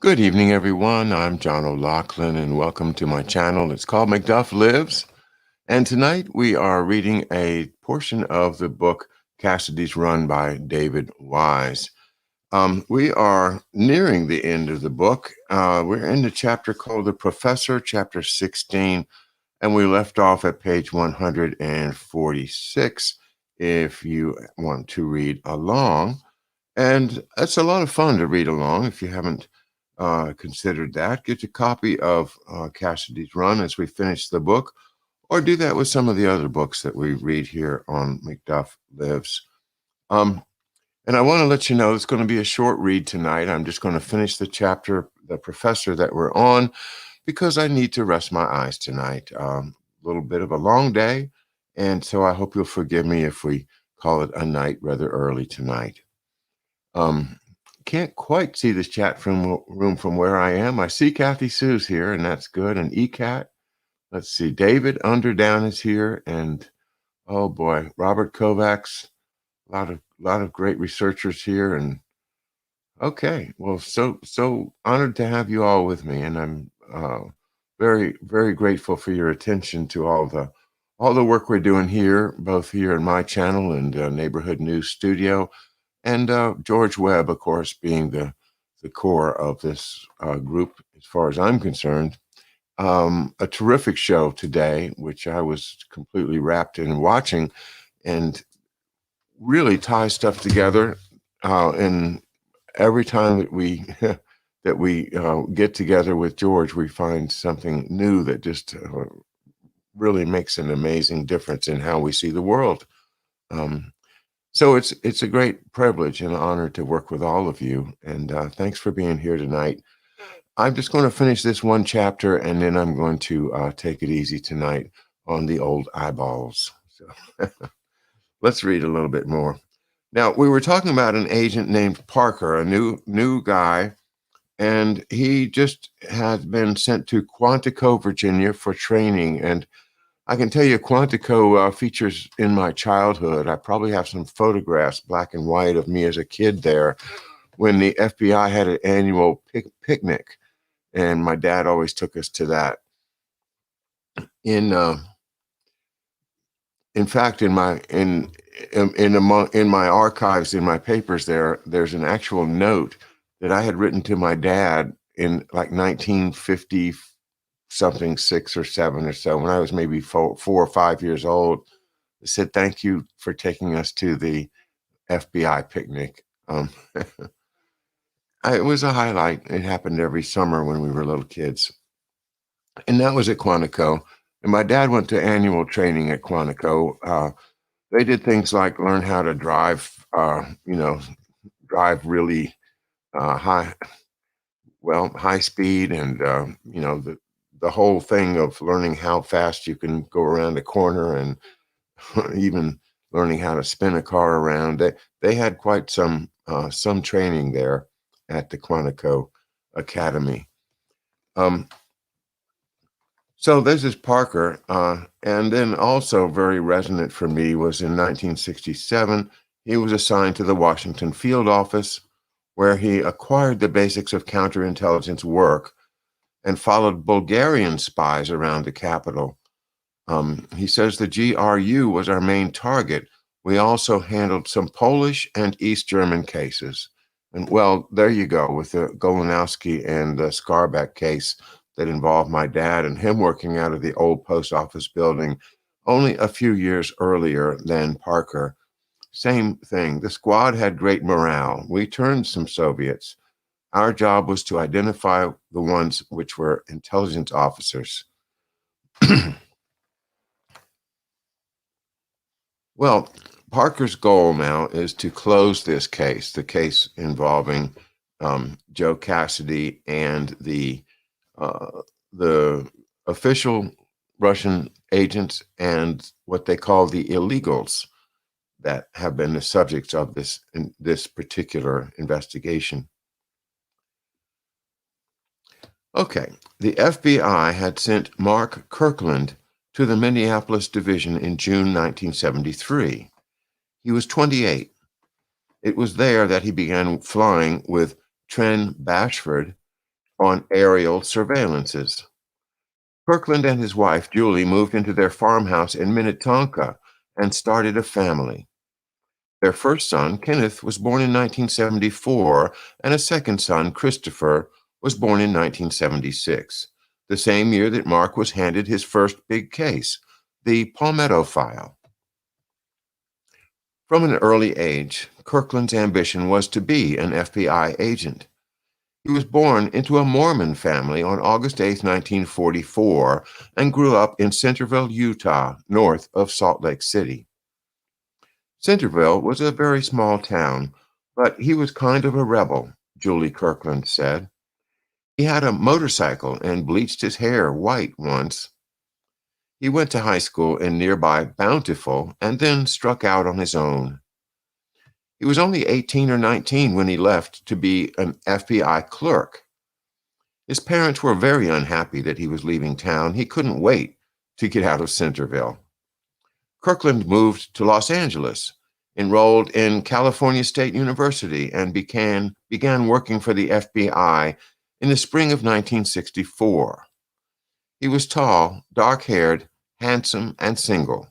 Good evening, everyone. I'm John OLoughlin, and welcome to my channel. It's called Macduff Lives. And tonight we are reading a portion of the book Cassidy's Run by David Wise. We are nearing the end of the book. We're in the chapter called The Professor, chapter 16, and we left off at page 146 if you want to read along. And it's a lot of fun to read along if you haven't considered that. Get a copy of Cassidy's Run as we finish the book, or do that with some of the other books that we read here on Macduff Lives. And I want to let you know it's going to be a short read tonight. I'm just going to finish the chapter, The Professor, that we're on, because I need to rest my eyes tonight. A little bit of a long day, and so I hope you'll forgive me if we call it a night rather early tonight. Can't quite see this chat room from where I am. I see Kathy Sue's here, and that's good. And ECAT. Let's see. David Underdown is here, and oh boy, Robert Kovacs. A lot of great researchers here, and okay. Well, so honored to have you all with me, and I'm very very grateful for your attention to all the work we're doing here, both here in my channel and Neighborhood News Studio. And George Webb, of course, being the core of this group, as far as I'm concerned. A terrific show today, which I was completely wrapped in watching, and really ties stuff together. And every time that we get together with George, we find something new that just really makes an amazing difference in how we see the world. So it's a great privilege and honor to work with all of you, and thanks for being here tonight. I'm just going to finish this one chapter, and then I'm going to take it easy tonight on the old eyeballs. So let's read a little bit more. Now, we were talking about an agent named Parker, a new guy, and he just had been sent to Quantico, Virginia for training. And I can tell you, Quantico features in my childhood. I probably have some photographs, black and white, of me as a kid there when the FBI had an annual picnic, and my dad always took us to that. In fact, in my archives, in my papers, there's an actual note that I had written to my dad in like 1950. Something 6 or 7 or so, when I was maybe 4 or 5 years old. I said, "Thank you for taking us to the FBI picnic." It was a highlight. It happened every summer when we were little kids. And that was at Quantico. And my dad went to annual training at Quantico. They did things like learn how to drive, drive really high speed, and the whole thing of learning how fast you can go around a corner, and even learning how to spin a car around. They had quite some training there at the Quantico Academy. So this is Parker, and then also very resonant for me was in 1967, he was assigned to the Washington Field Office, where he acquired the basics of counterintelligence work and followed Bulgarian spies around the capital. He says the GRU was our main target. We also handled some Polish and East German cases. And well, there you go with the Golanowski and the Skarbek case that involved my dad and him working out of the old post office building only a few years earlier than Parker. Same thing. The squad had great morale. We turned some Soviets. Our job was to identify the ones which were intelligence officers. Well, Parker's goal now is to close this case, the case involving Joe Cassidy and the official Russian agents and what they call the illegals that have been the subjects of this particular investigation. Okay, the FBI had sent Mark Kirkland to the Minneapolis division in June 1973. He was 28. It was there that he began flying with Tren Bashford on aerial surveillances. Kirkland and his wife, Julie, moved into their farmhouse in Minnetonka and started a family. Their first son, Kenneth, was born in 1974, and a second son, Christopher, was born in 1976, the same year that Mark was handed his first big case, the Palmetto File. From an early age, Kirkland's ambition was to be an FBI agent. He was born into a Mormon family on August 8, 1944, and grew up in Centerville, Utah, north of Salt Lake City. Centerville was a very small town, but he was kind of a rebel, Julie Kirkland said. He had a motorcycle and bleached his hair white once. He went to high school in nearby Bountiful and then struck out on his own. He was only 18 or 19 when he left to be an FBI clerk. His parents were very unhappy that he was leaving town. He couldn't wait to get out of Centerville. Kirkland moved to Los Angeles, enrolled in California State University, and began working for the FBI in the spring of 1964. He was tall, dark-haired, handsome, and single.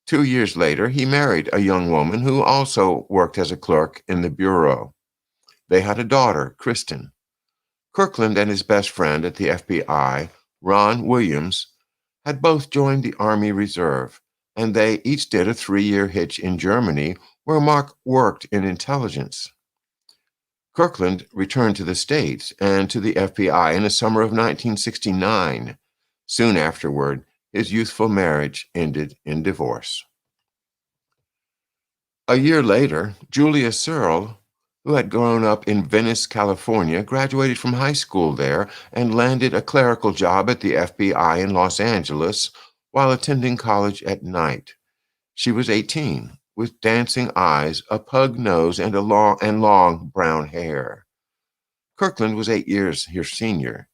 2 years later, he married a young woman who also worked as a clerk in the bureau. They had a daughter, Kristen. Kirkland and his best friend at the FBI, Ron Williams, had both joined the Army Reserve, and they each did a 3-year hitch in Germany, where Mark worked in intelligence. Kirkland returned to the States and to the FBI in the summer of 1969. Soon afterward, his youthful marriage ended in divorce. A year later, Julia Searle, who had grown up in Venice, California, graduated from high school there and landed a clerical job at the FBI in Los Angeles while attending college at night. She was 18, with dancing eyes, a pug nose, and long brown hair. Kirkland was 8 years her senior.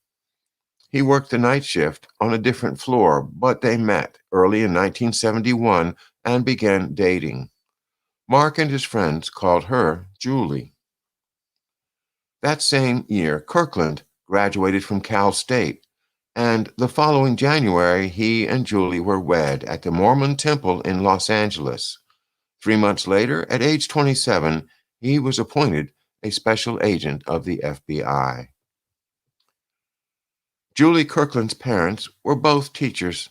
He worked the night shift on a different floor, but they met early in 1971 and began dating. Mark and his friends called her Julie. That same year, Kirkland graduated from Cal State, and the following January, he and Julie were wed at the Mormon Temple in Los Angeles. 3 months later, at age 27, he was appointed a special agent of the FBI. Julie Kirkland's parents were both teachers.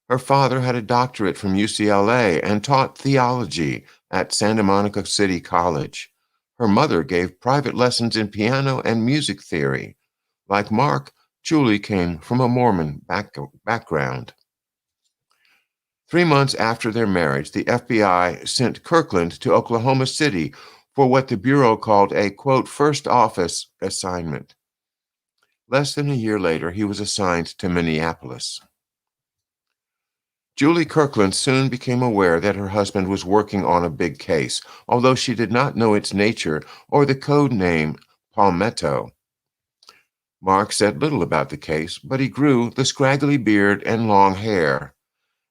Her father had a doctorate from UCLA and taught theology at Santa Monica City College. Her mother gave private lessons in piano and music theory. Like Mark, Julie came from a Mormon background. 3 months after their marriage, the FBI sent Kirkland to Oklahoma City for what the Bureau called a, quote, first office assignment. Less than a year later, he was assigned to Minneapolis. Julie Kirkland soon became aware that her husband was working on a big case, although she did not know its nature or the code name Palmetto. Mark said little about the case, but he grew the scraggly beard and long hair,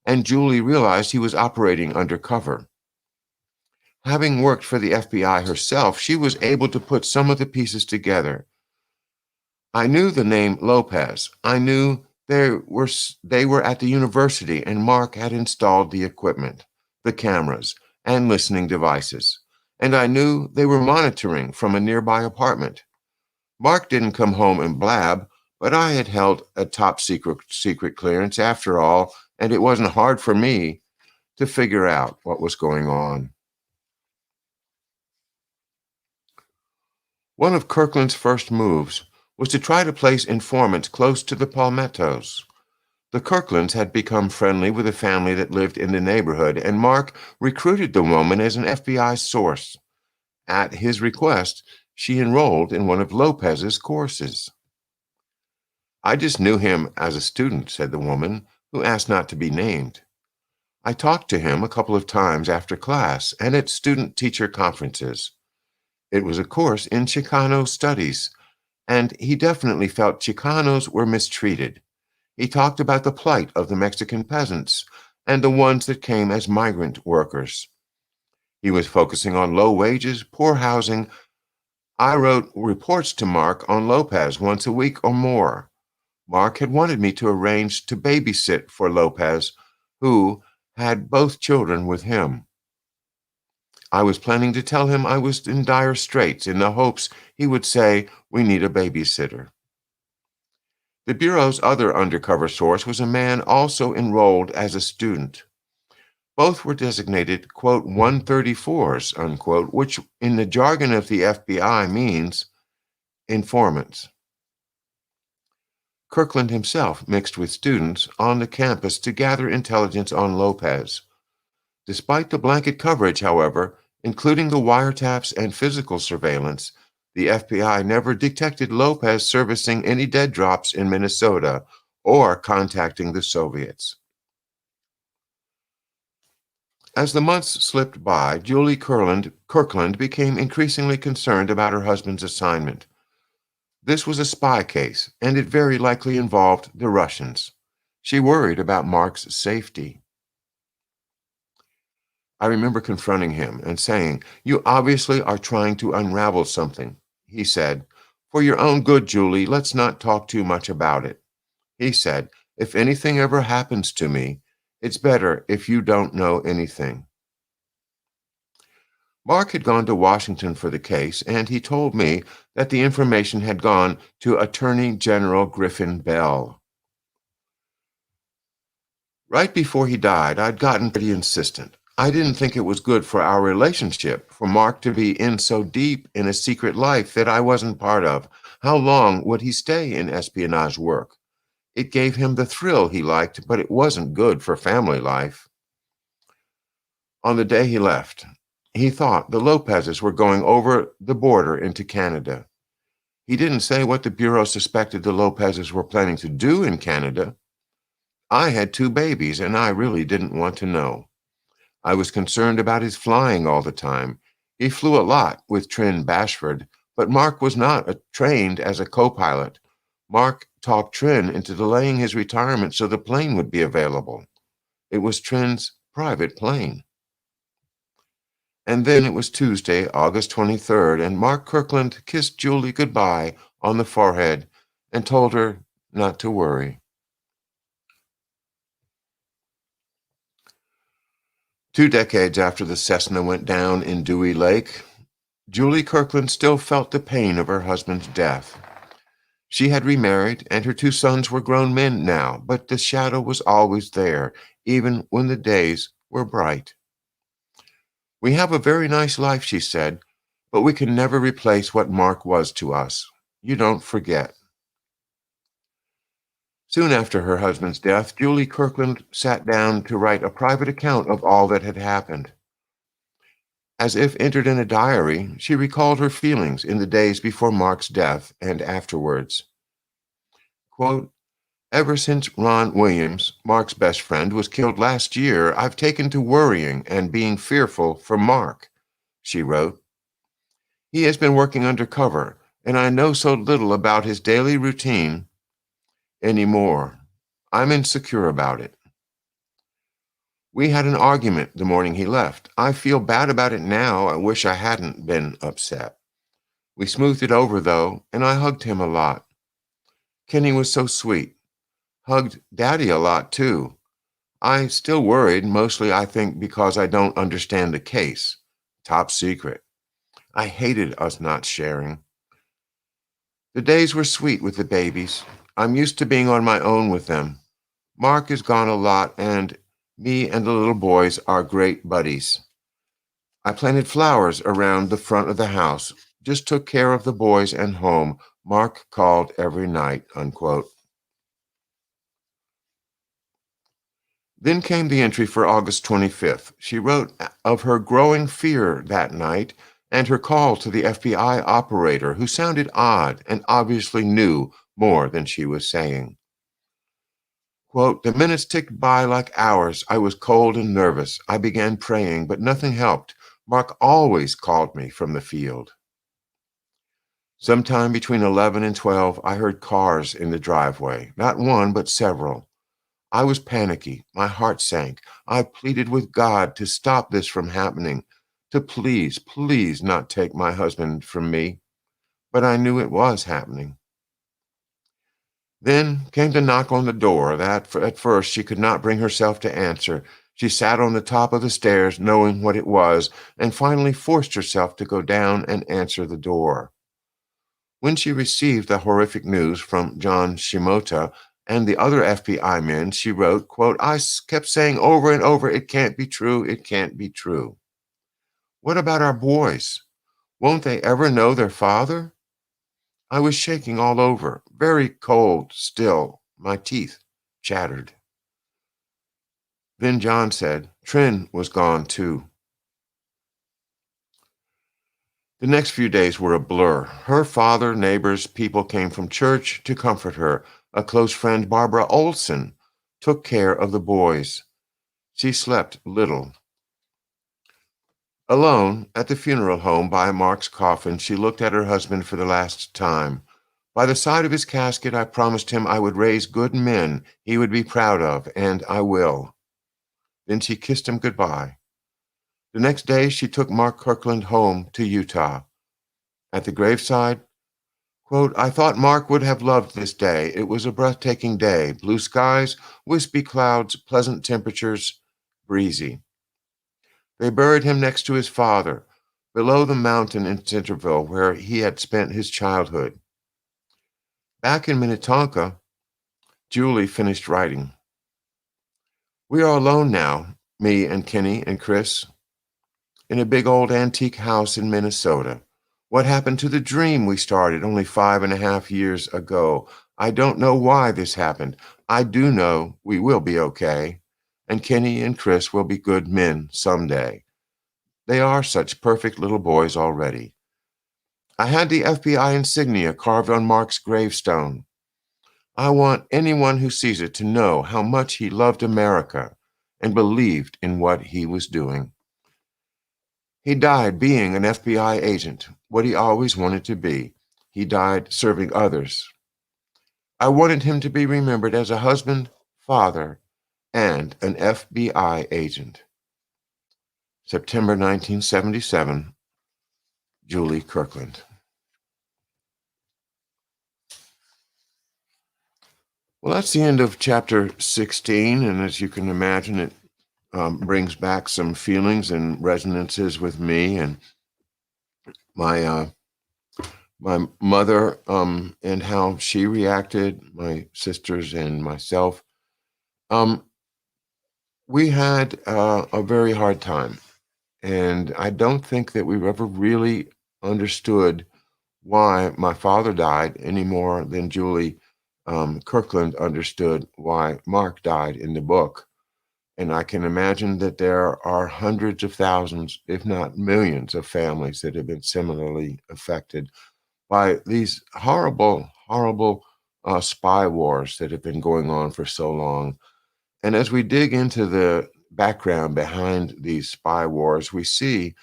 and Julie realized he was operating undercover. Having worked for the FBI herself, she was able to put some of the pieces together. I knew the name Lopez. I knew they were at the university, and Mark had installed the equipment, the cameras, and listening devices. And I knew they were monitoring from a nearby apartment. Mark didn't come home and blab, but I had held a top secret clearance after all, and it wasn't hard for me to figure out what was going on. One of Kirkland's first moves was to try to place informants close to the Palmettos. The Kirklands had become friendly with a family that lived in the neighborhood, and Mark recruited the woman as an FBI source. At his request, she enrolled in one of Lopez's courses. I just knew him as a student, said the woman, who asked not to be named. I talked to him a couple of times after class and at student-teacher conferences. It was a course in Chicano studies, and he definitely felt Chicanos were mistreated. He talked about the plight of the Mexican peasants and the ones that came as migrant workers. He was focusing on low wages, poor housing, I wrote reports to Mark on Lopez once a week or more. Mark had wanted me to arrange to babysit for Lopez, who had both children with him. I was planning to tell him I was in dire straits in the hopes he would say, "We need a babysitter." The Bureau's other undercover source was a man also enrolled as a student. Both were designated, quote, 134s, unquote, which in the jargon of the FBI means informants. Kirkland himself mixed with students on the campus to gather intelligence on Lopez. Despite the blanket coverage, however, including the wiretaps and physical surveillance, the FBI never detected Lopez servicing any dead drops in Minnesota or contacting the Soviets. As the months slipped by, Julie Kirkland became increasingly concerned about her husband's assignment. This was a spy case, and it very likely involved the Russians. She worried about Mark's safety. I remember confronting him and saying, "You obviously are trying to unravel something." He said, "For your own good, Julie, let's not talk too much about it." He said, "If anything ever happens to me, it's better if you don't know anything." Mark had gone to Washington for the case, and he told me that the information had gone to Attorney General Griffin Bell. Right before he died, I'd gotten pretty insistent. I didn't think it was good for our relationship for Mark to be in so deep in a secret life that I wasn't part of. How long would he stay in espionage work? It gave him the thrill he liked, but it wasn't good for family life. On the day he left, he thought the Lopezes were going over the border into Canada. He didn't say what the Bureau suspected the Lopezes were planning to do in Canada. I had 2 babies, and I really didn't want to know. I was concerned about his flying all the time. He flew a lot with Trin Bashford, but Mark was not trained as a co-pilot. Mark talked Trin into delaying his retirement so the plane would be available. It was Trin's private plane. And then it was Tuesday, August 23rd, and Mark Kirkland kissed Julie goodbye on the forehead and told her not to worry. 2 decades after the Cessna went down in Dewey Lake, Julie Kirkland still felt the pain of her husband's death. She had remarried, and her 2 sons were grown men now, but the shadow was always there, even when the days were bright. "We have a very nice life," she said, "but we can never replace what Mark was to us. You don't forget." Soon after her husband's death, Julie Kirkland sat down to write a private account of all that had happened. As if entered in a diary, she recalled her feelings in the days before Mark's death and afterwards. Quote, "Ever since Ron Williams, Mark's best friend, was killed last year, I've taken to worrying and being fearful for Mark," she wrote. "He has been working undercover, and I know so little about his daily routine anymore. I'm insecure about it. We had an argument the morning he left. I feel bad about it now. I wish I hadn't been upset. We smoothed it over, though, and I hugged him a lot. Kenny was so sweet. Hugged Daddy a lot, too. I still worried, mostly I think because I don't understand the case. Top secret. I hated us not sharing. The days were sweet with the babies. I'm used to being on my own with them. Mark is gone a lot, and me and the little boys are great buddies. I planted flowers around the front of the house, just took care of the boys and home. Mark called every night," unquote. Then came the entry for August 25th. She wrote of her growing fear that night and her call to the FBI operator, who sounded odd and obviously knew more than she was saying. Quote, "The minutes ticked by like hours. I was cold and nervous. I began praying, but nothing helped. Mark always called me from the field. Sometime between 11 and 12, I heard cars in the driveway. Not one, but several. I was panicky. My heart sank. I pleaded with God to stop this from happening, to please, please not take my husband from me. but I knew it was happening. Then came the knock on the door that at first she could not bring herself to answer. She sat on the top of the stairs, knowing what it was, and finally forced herself to go down and answer the door. When she received the horrific news from John Shimota and the other FBI men, she wrote, quote, "I kept saying over and over, it can't be true, it can't be true. What about our boys? Won't they ever know their father?" I was shaking all over, very cold still. My teeth chattered. Then John said, Trin was gone too. The next few days were a blur. Her father, neighbors, people came from church to comfort her. A close friend, Barbara Olson, took care of the boys. She slept little. Alone at the funeral home by Mark's coffin, she looked at her husband for the last time. By the side of his casket, I promised him I would raise good men he would be proud of, and I will. Then she kissed him goodbye. The next day, she took Mark Kirkland home to Utah. At the graveside, quote, "I thought Mark would have loved this day. It was a breathtaking day. Blue skies, wispy clouds, pleasant temperatures, breezy." They buried him next to his father, below the mountain in Centerville, where he had spent his childhood. Back in Minnetonka, Julie finished writing. We are alone now, me and Kenny and Chris, in a big old antique house in Minnesota. What happened to the dream we started only 5.5 years ago? I don't know why this happened. I do know we will be okay, and Kenny and Chris will be good men someday. They are such perfect little boys already. I had the FBI insignia carved on Mark's gravestone. I want anyone who sees it to know how much he loved America and believed in what he was doing. He died being an FBI agent, what he always wanted to be. He died serving others. I wanted him to be remembered as a husband, father, and an FBI agent. September 1977, Julie Kirkland. Well, that's the end of chapter 16, and as you can imagine, it brings back some feelings and resonances with me and my mother and how she reacted, my sisters and myself. We had a very hard time, and I don't think that we've ever really understood why my father died any more than Julie Kirkland understood why Mark died in the book. And I can imagine that there are hundreds of thousands, if not millions, of families that have been similarly affected by these horrible, horrible spy wars that have been going on for so long. And as we dig into the background behind these spy wars, we see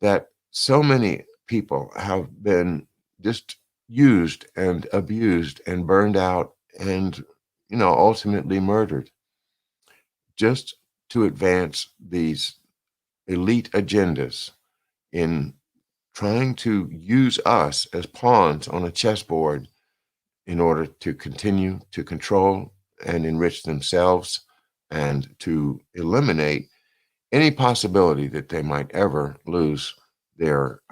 that so many people have been just used and abused and burned out and, ultimately murdered just to advance these elite agendas in trying to use us as pawns on a chessboard in order to continue to control and enrich themselves and to eliminate any possibility that they might ever lose their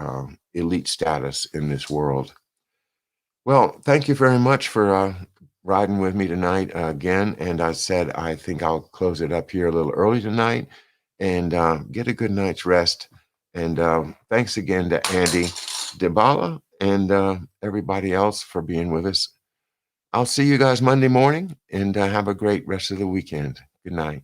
elite status in this world. Well, thank you very much for riding with me tonight again. And I said, I think I'll close it up here a little early tonight and get a good night's rest. And thanks again to Andy DeBala and everybody else for being with us. I'll see you guys Monday morning and have a great rest of the weekend. Good night.